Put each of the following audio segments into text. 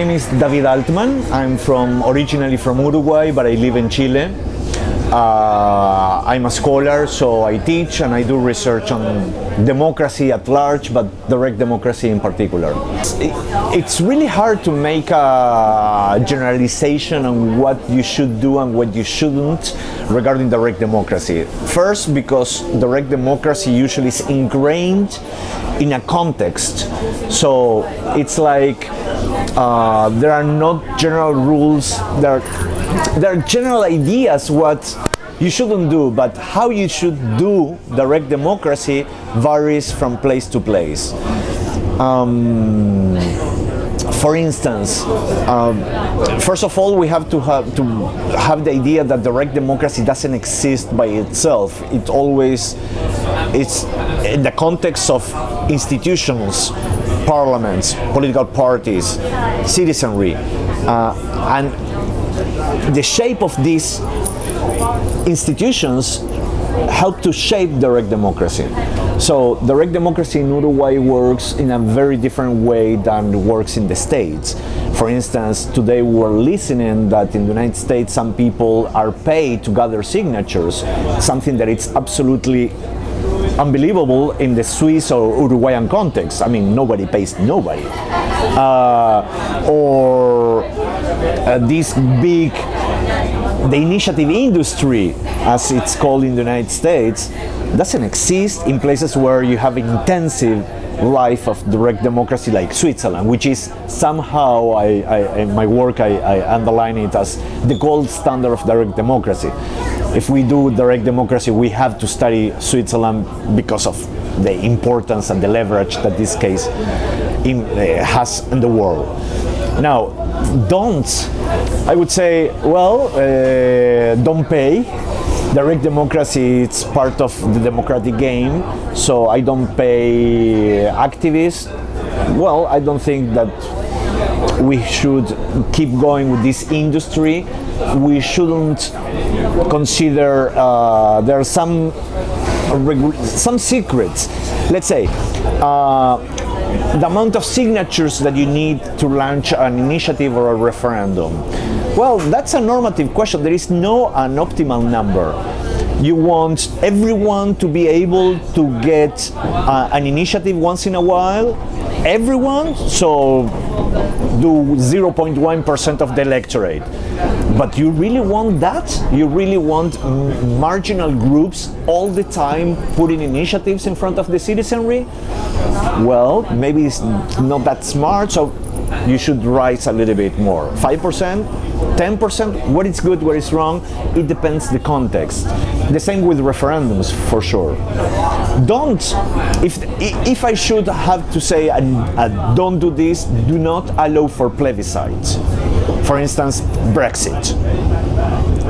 name is David Altman. I'm originally from Uruguay, but I live in Chile. I'm a scholar, so I teach and I do research on democracy at large, but direct democracy in particular. It's really hard to make a generalization on what you should do and what you shouldn't regarding direct democracy. First, because direct democracy usually is ingrained in a context. So it's like there are not general rules, there are general ideas what you shouldn't do, but how you should do direct democracy varies from place to place. For instance, first of all, we have to have the idea that direct democracy doesn't exist by itself. It's in the context of institutions, parliaments, political parties, citizenry, and the shape of these institutions help to shape direct democracy. So direct democracy in Uruguay works in a very different way than works in the States. For instance, today we're listening that in the United States some people are paid to gather signatures, something that is absolutely unbelievable in the Swiss or Uruguayan context. I mean, nobody pays nobody. This big, the initiative industry, as it's called in the United States, doesn't exist in places where you have intensive life of direct democracy like Switzerland, which is somehow, in my work, I underline it as the gold standard of direct democracy. If we do direct democracy, we have to study Switzerland because of the importance and the leverage that this case has in the world. Now, I would say, well, don't pay. Direct democracy, it's part of the democratic game, so I don't pay activists. Well, I don't think that we should keep going with this industry. We shouldn't consider there are some secrets. Let's say the amount of signatures that you need to launch an initiative or a referendum. Well, that's a normative question. There is no an optimal number. You want everyone to be able to get an initiative once in a while. Everyone, so do 0.1% of the electorate. But you really want that? You really want marginal groups all the time putting initiatives in front of the citizenry? Well, maybe it's not that smart, so you should rise a little bit more. 5%, 10%, what is good, what is wrong, it depends the context. The same with referendums, for sure. If I should have to say don't do this, do not allow for plebiscites. For instance, Brexit.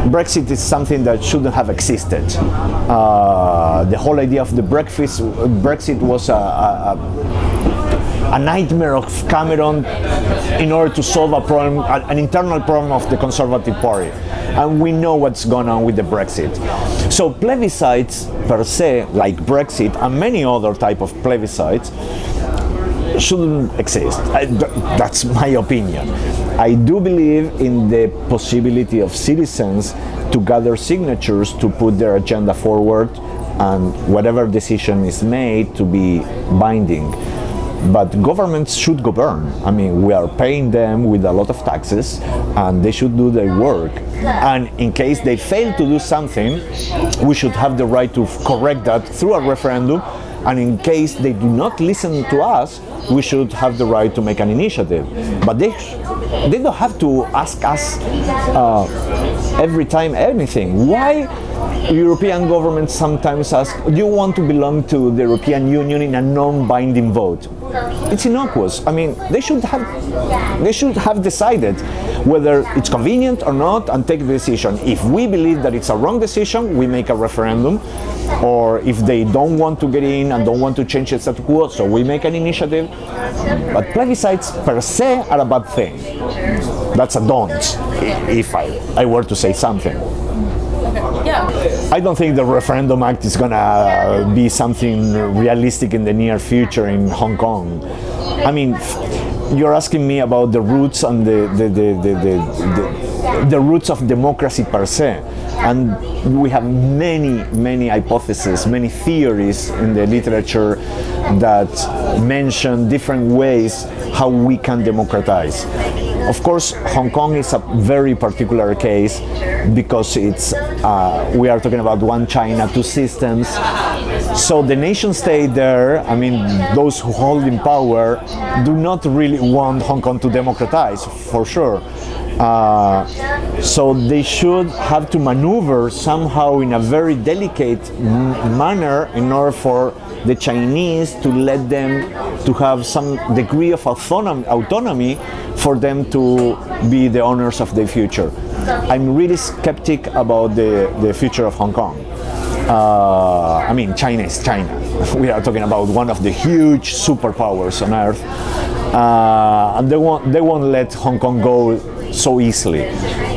Brexit is something that shouldn't have existed. The whole idea of the Brexit was a nightmare of Cameron in order to solve a problem, an internal problem of the Conservative Party. And we know what's going on with the Brexit. So plebiscites per se, like Brexit and many other type of plebiscites, shouldn't exist. That's my opinion. I do believe in the possibility of citizens to gather signatures to put their agenda forward and whatever decision is made to be binding. But governments should govern. I mean, we are paying them with a lot of taxes and they should do their work. And in case they fail to do something, we should have the right to correct that through a referendum. And in case they do not listen to us, we should have the right to make an initiative. But they don't have to ask us every time anything. Why European governments sometimes ask, do you want to belong to the European Union in a non-binding vote? It's innocuous. I mean, they should have decided whether it's convenient or not and take the decision. If we believe that it's a wrong decision, we make a referendum. Or if they don't want to get in and don't want to change the status quo, so we make an initiative. But plebiscites per se are a bad thing. That's a don't, if I were to say something. Yeah. I don't think the Referendum Act is gonna be something realistic in the near future in Hong Kong. I mean, you're asking me about the roots and the roots of democracy per se, and we have many hypotheses, many theories in the literature that mention different ways how we can democratize. Of course, Hong Kong is a very particular case because it's we are talking about one China, two systems. So the nation state there, I mean, those who hold in power do not really want Hong Kong to democratize, for sure. So they should have to maneuver somehow in a very delicate manner in order for the Chinese to let them to have some degree of autonomy for them to be the owners of their future. I'm really skeptic about the future of Hong Kong. I mean, China is China. We are talking about one of the huge superpowers on earth, and they won't let Hong Kong go so easily.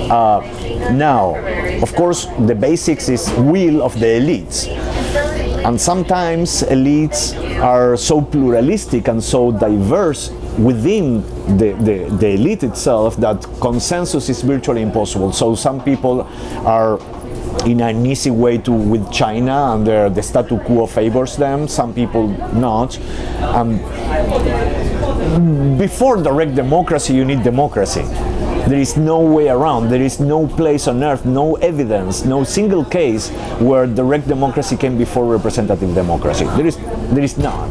Now, of course, the basics is will of the elites, and sometimes elites are so pluralistic and so diverse within the elite itself that consensus is virtually impossible. So some people are in an easy way with China, and the statu quo favors them. Some people not. Before direct democracy, you need democracy. There is no way around. There is no place on earth, no evidence, no single case where direct democracy came before representative democracy. There is none.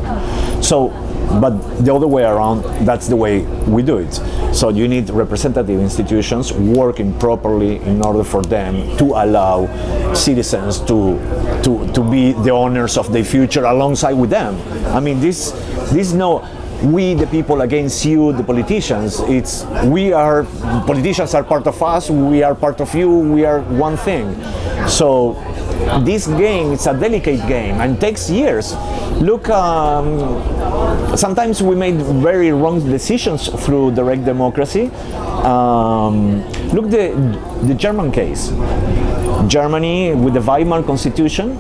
So, but the other way around, that's the way we do it. So you need representative institutions working properly in order for them to allow citizens to be the owners of their future alongside with them. I mean, this no, we the people against you, the politicians. Politicians are part of us, we are part of you, we are one thing. So this game, it's a delicate game and takes years. Look, sometimes we made very wrong decisions through direct democracy. Look, the German case. Germany, with the Weimar Constitution,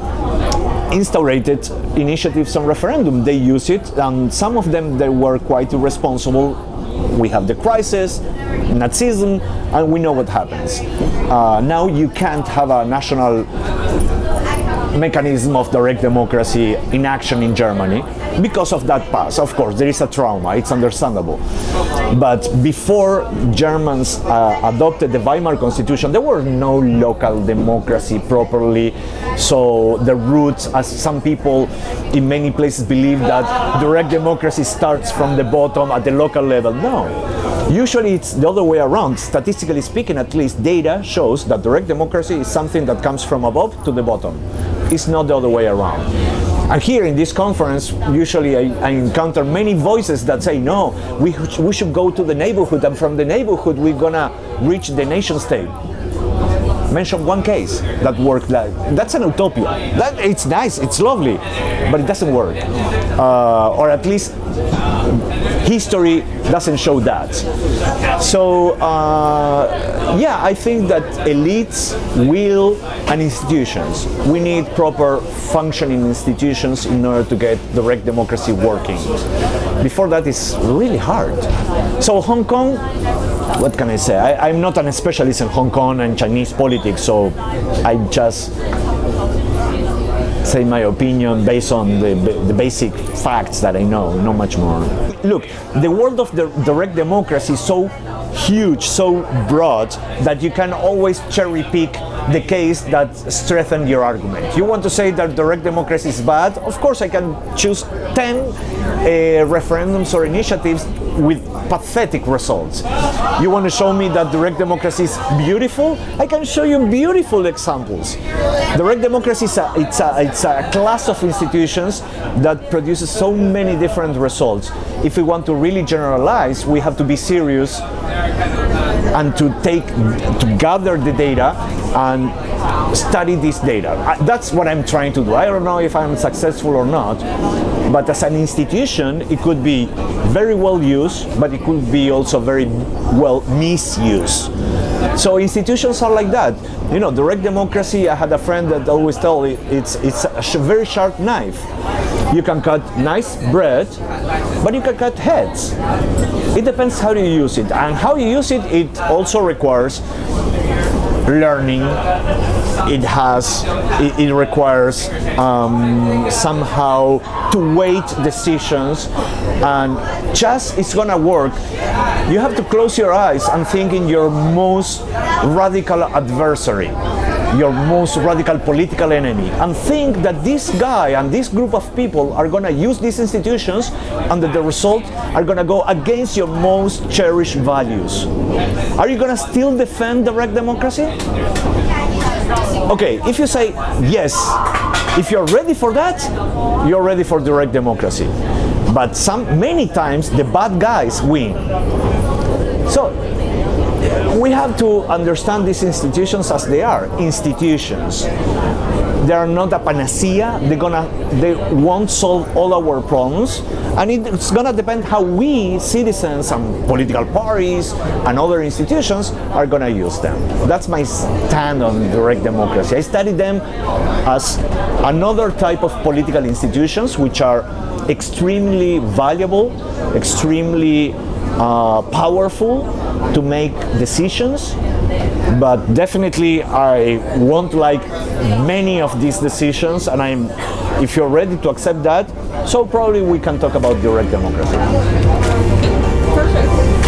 instaurated initiatives on referendum. They use it, and some of them they were quite irresponsible. We have the crisis, Nazism, and we know what happens. Now you can't have a national mechanism of direct democracy in action in Germany because of that past. Of course, there is a trauma, it's understandable. But before Germans adopted the Weimar Constitution, there were no local democracy properly. So the roots, as some people in many places believe that direct democracy starts from the bottom at the local level. No. Usually it's the other way around. Statistically speaking, at least, data shows that direct democracy is something that comes from above to the bottom. It's not the other way around. And here in this conference, usually I encounter many voices that say, no, we should go to the neighborhood, and from the neighborhood we're gonna reach the nation state. Mention one case that worked like that's an utopia. It's nice, it's lovely, but it doesn't work. Or at least history doesn't show that. So yeah, I think that elites, will, and institutions. We need proper functioning institutions in order to get direct democracy working. Before that, it's really hard. So Hong Kong, what can I say? I'm not an specialist in Hong Kong and Chinese politics, so I just say my opinion based on the basic facts that I know, not much more. Look, the world of the direct democracy is so huge, so broad, that you can always cherry pick the case that strengthens your argument. You want to say that direct democracy is bad? Of course I can choose 10 referendums or initiatives with pathetic results. You want to show me that direct democracy is beautiful? I can show you beautiful examples. Direct democracy is a class of institutions that produces so many different results. If we want to really generalize, we have to be serious and to gather the data and study this data. That's what I'm trying to do. I don't know if I'm successful or not, but as an institution, it could be very well used, but it could be also very well misused. So institutions are like that. You know, direct democracy, I had a friend that always told me it's a very sharp knife. You can cut nice bread, but you can cut heads. It depends how you use it, and how you use it, it also requires learning. It requires somehow to weight decisions, and just it's gonna work. You have to close your eyes and think in your most radical adversary, your most radical political enemy, and think that this guy and this group of people are gonna use these institutions, and that the result are gonna go against your most cherished values. Are you gonna still defend direct democracy? Okay, if you say yes, if you're ready for that, you're ready for direct democracy. But many times the bad guys win. So we have to understand these institutions as they are, institutions. They are not a panacea. They won't solve all our problems, and it's gonna depend how we, citizens and political parties and other institutions, are gonna use them. That's my stand on direct democracy. I study them as another type of political institutions which are extremely valuable, extremely powerful to make decisions, but definitely I won't like many of these decisions, and if you're ready to accept that, so probably we can talk about direct democracy. Perfect.